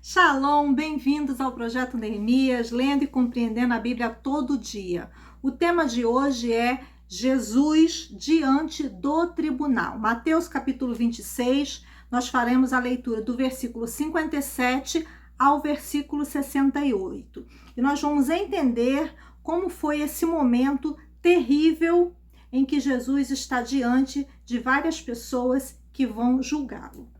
Shalom, bem-vindos ao Projeto Neemias, lendo e compreendendo a Bíblia todo dia. O tema de hoje é Jesus diante do tribunal. Mateus capítulo 26, nós faremos a leitura do versículo 57 ao versículo 68. E nós vamos entender como foi esse momento terrível em que Jesus está diante de várias pessoas que vão julgá-lo.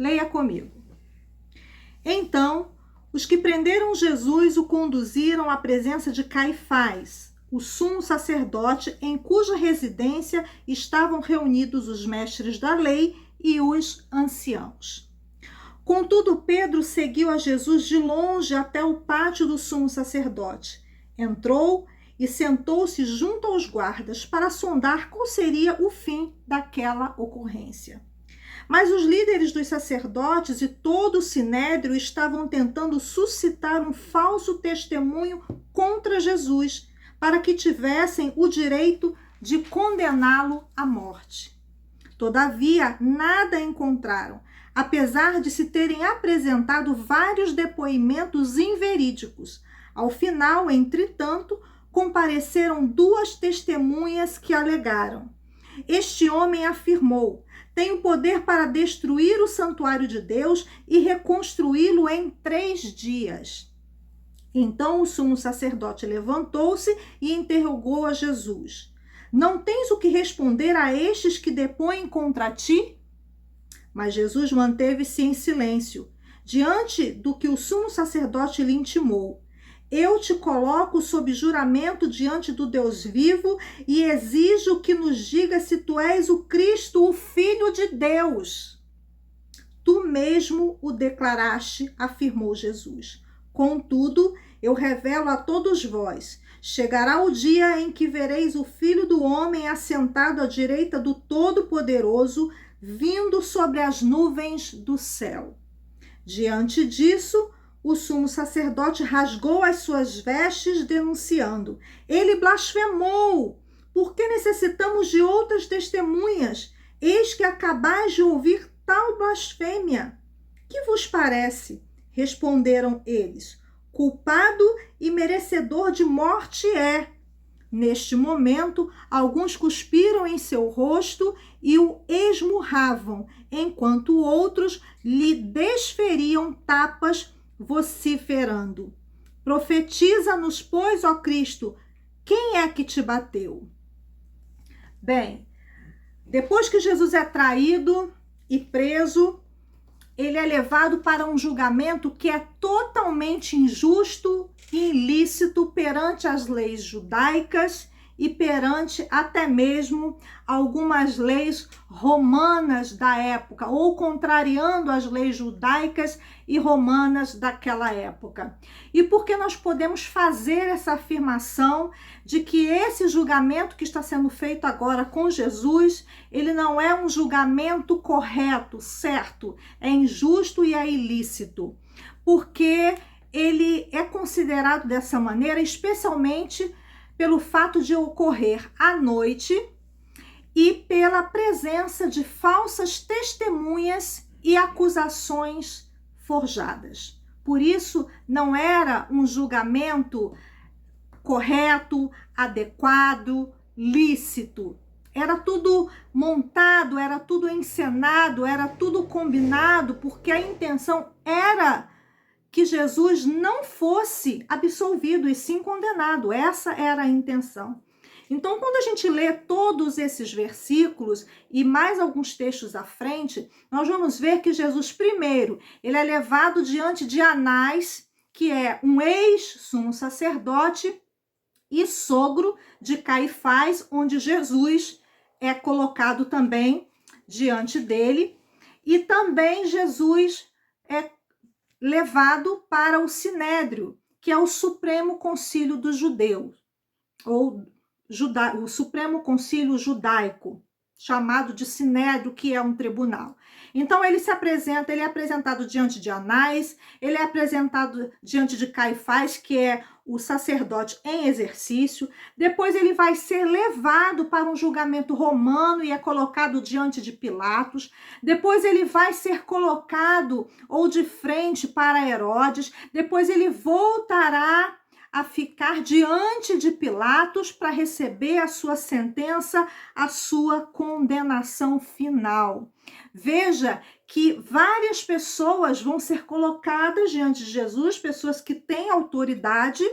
Leia comigo. Então, os que prenderam Jesus o conduziram à presença de Caifás, o sumo sacerdote, em cuja residência estavam reunidos os mestres da lei e os anciãos. Contudo, Pedro seguiu a Jesus de longe até o pátio do sumo sacerdote. Entrou e sentou-se junto aos guardas para sondar qual seria o fim daquela ocorrência. Mas os líderes dos sacerdotes e todo o sinédrio estavam tentando suscitar um falso testemunho contra Jesus, para que tivessem o direito de condená-lo à morte. Todavia, nada encontraram, apesar de se terem apresentado vários depoimentos inverídicos. Ao final, entretanto, compareceram duas testemunhas que alegaram: este homem afirmou: tenho poder para destruir o santuário de Deus e reconstruí-lo em 3 dias. Então o sumo sacerdote levantou-se e interrogou a Jesus: não tens o que responder a estes que depõem contra ti? Mas Jesus manteve-se em silêncio, diante do que o sumo sacerdote lhe intimou. Eu te coloco sob juramento diante do Deus vivo e exijo que nos diga se tu és o Cristo, o Filho de Deus. Tu mesmo o declaraste, afirmou Jesus. Contudo, eu revelo a todos vós: chegará o dia em que vereis o Filho do Homem assentado à direita do Todo-Poderoso, vindo sobre as nuvens do céu. Diante disso, o sumo sacerdote rasgou as suas vestes, denunciando: ele blasfemou! Por que necessitamos de outras testemunhas? Eis que acabais de ouvir tal blasfêmia. Que vos parece? Responderam eles: culpado e merecedor de morte é. Neste momento, alguns cuspiram em seu rosto e o esmurravam, enquanto outros lhe desferiam tapas, vociferando: profetiza-nos, pois, ó Cristo, quem é que te bateu? Bem, depois que Jesus é traído e preso, ele é levado para um julgamento que é totalmente injusto e ilícito perante as leis judaicas e perante até mesmo algumas leis romanas da época, ou contrariando as leis judaicas e romanas daquela época. E por que nós podemos fazer essa afirmação de que esse julgamento que está sendo feito agora com Jesus, ele não é um julgamento correto, certo, é injusto e é ilícito? Porque ele é considerado dessa maneira, especialmente pelo fato de ocorrer à noite e pela presença de falsas testemunhas e acusações forjadas. Por isso, não era um julgamento correto, adequado, lícito. Era tudo montado, era tudo encenado, era tudo combinado, porque a intenção era que Jesus não fosse absolvido e sim condenado. Essa era a intenção. Então, quando a gente lê todos esses versículos e mais alguns textos à frente, nós vamos ver que Jesus, primeiro, ele é levado diante de Anás, que é um ex-sumo sacerdote e sogro de Caifás, onde Jesus é colocado também diante dele. E também Jesus é levado para o Sinédrio, que é o Supremo Concílio dos Judeus, ou o Supremo Concílio Judaico. chamado de sinédrio, que é um tribunal. Então ele é apresentado diante de Anás, ele é apresentado diante de Caifás, que é o sacerdote em exercício. Depois ele vai ser levado para um julgamento romano e é colocado diante de Pilatos. Depois ele vai ser colocado ou de frente para Herodes. Depois ele voltará a ficar diante de Pilatos para receber a sua sentença, a sua condenação final. Veja que várias pessoas vão ser colocadas diante de Jesus, pessoas que têm autoridade,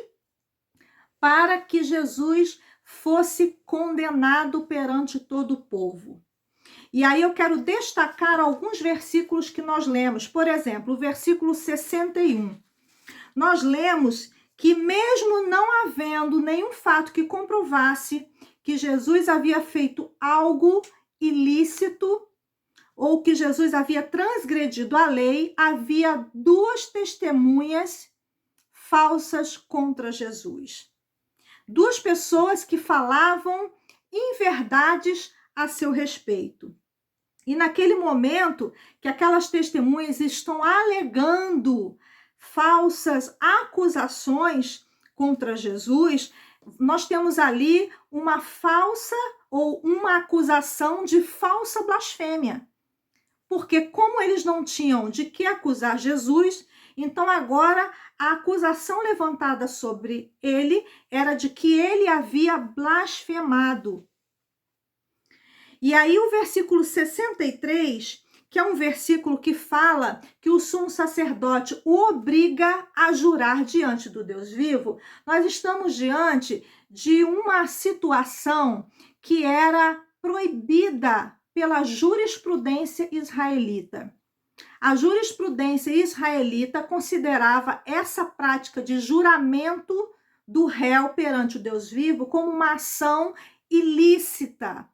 para que Jesus fosse condenado perante todo o povo. E aí eu quero destacar alguns versículos que nós lemos. Por exemplo, o versículo 61. Nós lemos que mesmo não havendo nenhum fato que comprovasse que Jesus havia feito algo ilícito ou que Jesus havia transgredido a lei, havia duas testemunhas falsas contra Jesus. Duas pessoas que falavam inverdades a seu respeito. E naquele momento que aquelas testemunhas estão alegando falsas acusações contra Jesus, nós temos ali uma falsa ou uma acusação de falsa blasfêmia. Porque como eles não tinham de que acusar Jesus, então agora a acusação levantada sobre ele era de que ele havia blasfemado. E aí o versículo 63, que é um versículo que fala que o sumo sacerdote o obriga a jurar diante do Deus vivo, nós estamos diante de uma situação que era proibida pela jurisprudência israelita. A jurisprudência israelita considerava essa prática de juramento do réu perante o Deus vivo como uma ação ilícita.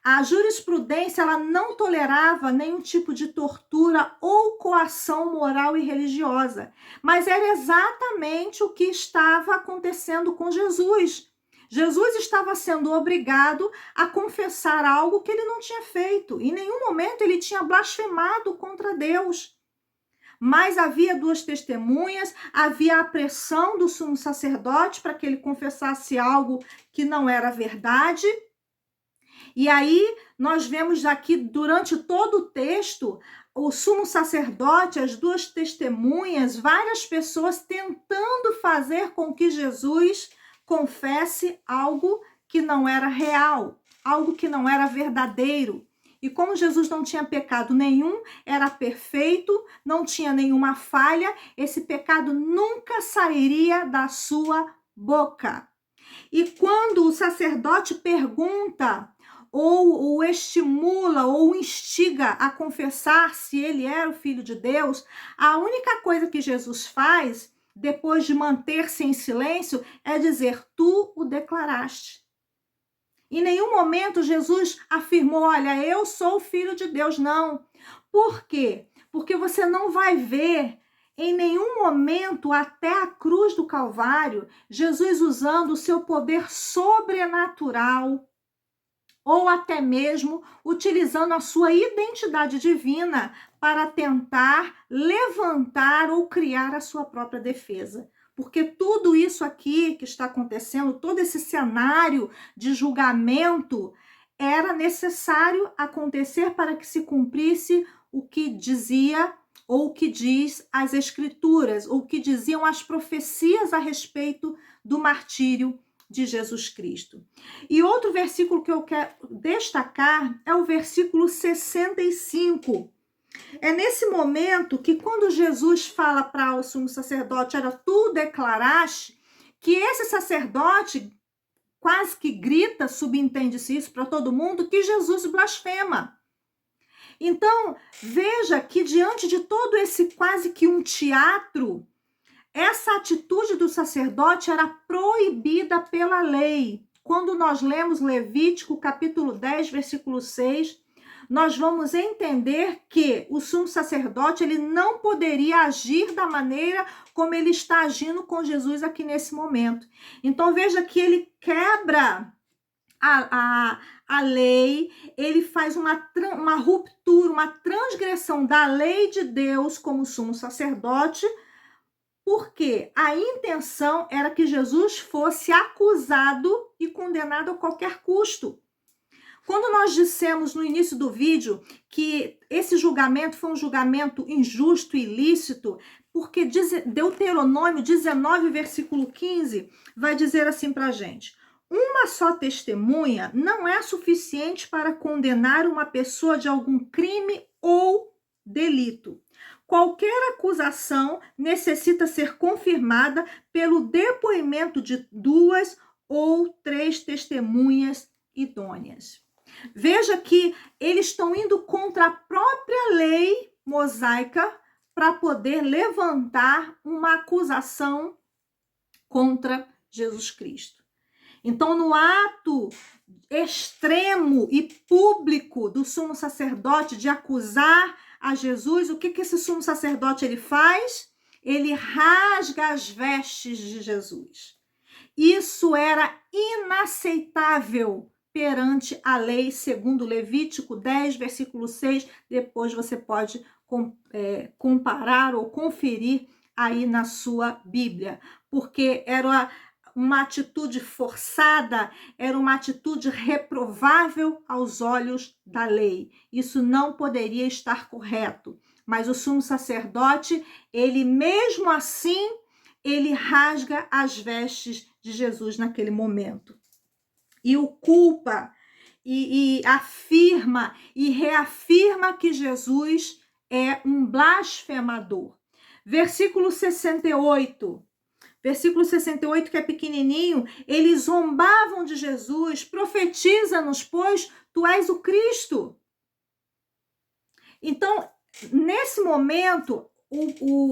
A jurisprudência ela não tolerava nenhum tipo de tortura ou coação moral e religiosa, mas era exatamente o que estava acontecendo com Jesus. Jesus estava sendo obrigado a confessar algo que ele não tinha feito. Em nenhum momento ele tinha blasfemado contra Deus. Mas havia duas testemunhas, havia a pressão do sumo sacerdote para que ele confessasse algo que não era verdade. E aí nós vemos aqui durante todo o texto o sumo sacerdote, as duas testemunhas, várias pessoas tentando fazer com que Jesus confesse algo que não era real, algo que não era verdadeiro. E como Jesus não tinha pecado nenhum, era perfeito, não tinha nenhuma falha, esse pecado nunca sairia da sua boca. E quando o sacerdote pergunta ou o estimula ou o instiga a confessar se ele era o Filho de Deus, a única coisa que Jesus faz, depois de manter-se em silêncio, é dizer, tu o declaraste. Em nenhum momento Jesus afirmou, olha, eu sou o Filho de Deus, não. Por quê? Porque você não vai ver em nenhum momento até a cruz do Calvário, Jesus usando o seu poder sobrenatural ou até mesmo utilizando a sua identidade divina para tentar levantar ou criar a sua própria defesa. Porque tudo isso aqui que está acontecendo, todo esse cenário de julgamento, era necessário acontecer para que se cumprisse o que dizia ou o que diz as Escrituras, ou o que diziam as profecias a respeito do martírio de Jesus Cristo. E outro versículo que eu quero destacar é o versículo 65. É nesse momento que quando Jesus fala para o sumo sacerdote, era tu declaraste, que esse sacerdote quase que grita, subentende-se isso para todo mundo, que Jesus blasfema. Então, veja que diante de todo esse quase que um teatro, essa atitude do sacerdote era proibida pela lei. Quando nós lemos Levítico, capítulo 10, versículo 6, nós vamos entender que o sumo sacerdote ele não poderia agir da maneira como ele está agindo com Jesus aqui nesse momento. Então veja que ele quebra a lei, ele faz uma ruptura, uma transgressão da lei de Deus como sumo sacerdote, porque a intenção era que Jesus fosse acusado e condenado a qualquer custo. Quando nós dissemos no início do vídeo que esse julgamento foi um julgamento injusto e ilícito, porque Deuteronômio 19, versículo 15, vai dizer assim para a gente: uma só testemunha não é suficiente para condenar uma pessoa de algum crime ou delito. Qualquer acusação necessita ser confirmada pelo depoimento de 2 ou 3 testemunhas idôneas. Veja que eles estão indo contra a própria lei mosaica para poder levantar uma acusação contra Jesus Cristo. Então, no ato extremo e público do sumo sacerdote de acusar a Jesus, o que esse sumo sacerdote ele faz? Ele rasga as vestes de Jesus. Isso era inaceitável perante a lei, segundo Levítico 10, versículo 6. Depois você pode comparar ou conferir aí na sua Bíblia, porque era uma atitude forçada, era uma atitude reprovável aos olhos da lei. Isso não poderia estar correto. Mas o sumo sacerdote, ele mesmo assim, ele rasga as vestes de Jesus naquele momento. E o culpa, e afirma e reafirma que Jesus é um blasfemador. Versículo 68. Versículo 68, que é pequenininho, eles zombavam de Jesus: profetiza-nos, pois tu és o Cristo. Então, nesse momento,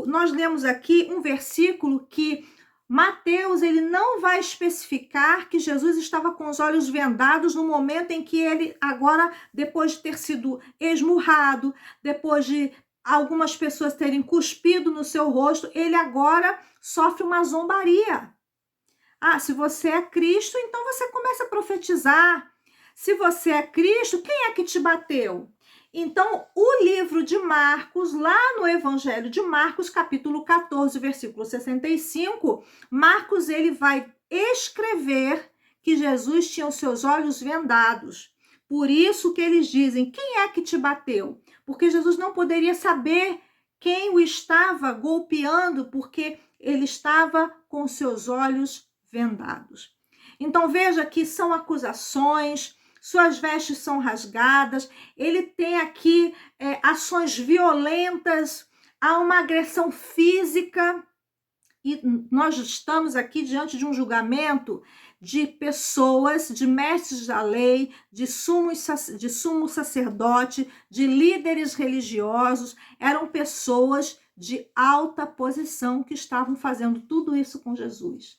nós lemos aqui um versículo que Mateus ele não vai especificar que Jesus estava com os olhos vendados no momento em que ele agora, depois de ter sido esmurrado, depois de algumas pessoas terem cuspido no seu rosto, ele agora sofre uma zombaria. Ah, se você é Cristo, então você começa a profetizar. Se você é Cristo, quem é que te bateu? Então, o livro de Marcos, lá no Evangelho de Marcos, capítulo 14, versículo 65, Marcos ele vai escrever que Jesus tinha os seus olhos vendados. Por isso que eles dizem: quem é que te bateu? Porque Jesus não poderia saber quem o estava golpeando, porque ele estava com seus olhos vendados. Então veja que são acusações, suas vestes são rasgadas, ele tem aqui ações violentas, há uma agressão física, e nós estamos aqui diante de um julgamento de pessoas, de mestres da lei, de sumo sacerdote, de líderes religiosos. Eram pessoas de alta posição que estavam fazendo tudo isso com Jesus.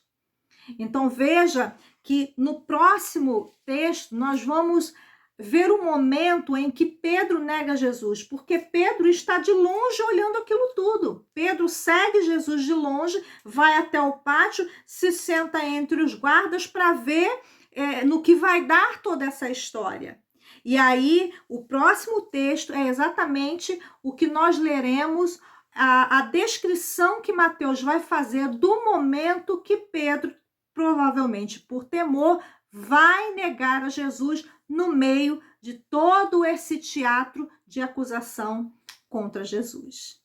Então veja que no próximo texto nós vamos ver o momento em que Pedro nega Jesus, porque Pedro está de longe olhando aquilo tudo. Pedro segue Jesus de longe, vai até o pátio, se senta entre os guardas para ver no que vai dar toda essa história. E aí, o próximo texto é exatamente o que nós leremos, a descrição que Mateus vai fazer do momento que Pedro, provavelmente por temor, vai negar a Jesus no meio de todo esse teatro de acusação contra Jesus.